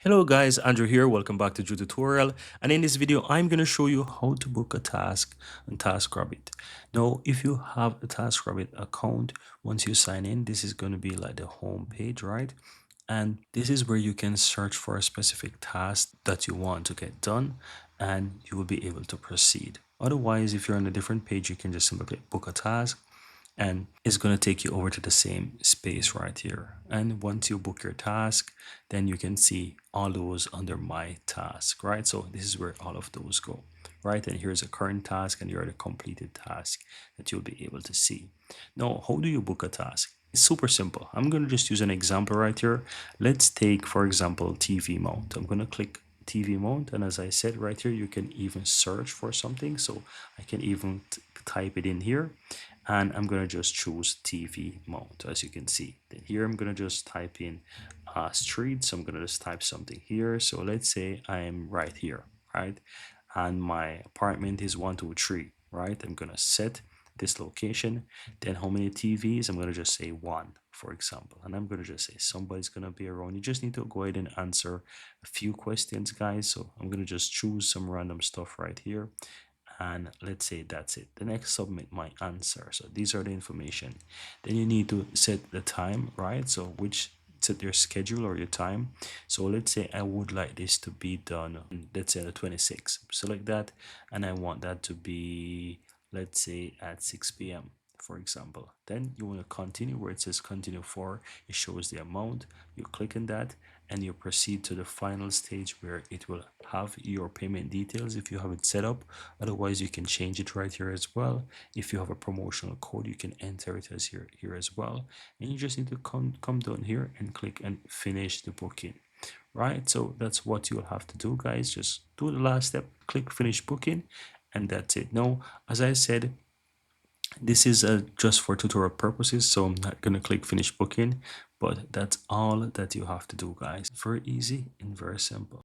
Hello guys, Andrew here. Welcome back to Drew Tutorial. And in this video, I'm going to show you how to book a task on TaskRabbit. Now, if you have a TaskRabbit account, once you sign in, this is going to be like the home page, right? And this is where you can search for a specific task that you want to get done, and you will be able to proceed. Otherwise, if you're on a different page, you can just simply click book a task and it's going to take you over to the same space right here. And once you book your task, then you can see all those under my task, right? So this is where all of those go, right? And here's a current task and here are the completed task that you'll be able to see. Now, how do you book a task? It's super simple. I'm going to just use an example right here. Let's take, for example, TV mount. I'm going to click TV mount, and as I said right here, you can even search for something. So I can even type it in here, and I'm going to just choose TV mount, as you can see. Then here I'm going to just type in street. So I'm going to just type something here. So let's say I'm right here, right? And my apartment is 123, right? I'm going to set this location. Then how many TVs? I'm going to just say one, for example. And I'm going to just say somebody's going to be around. You just need to go ahead and answer a few questions, guys. So I'm going to just choose some random stuff right here, and let's say that's it. The next, submit my answer. So these are the information. Then you need to set the time, right? So which, set your schedule or your time. So let's say I would like this to be done on, let's say, the 26th. Select that, and I want that to be, let's say, at 6 p.m., for example. Then you want to continue. Where it says continue for, it shows the amount. You click on that and you proceed to the final stage where it will have your payment details if you have it set up. Otherwise, you can change it right here as well. If you have a promotional code, you can enter it as here as well. And you just need to come down here and click and finish the booking, right? So that's what you'll have to do, guys. Just do the last step, click finish booking, and that's it. Now, as I said, this is just for tutorial purposes, so I'm not gonna click finish booking, but that's all that you have to do, guys. Very easy and very simple.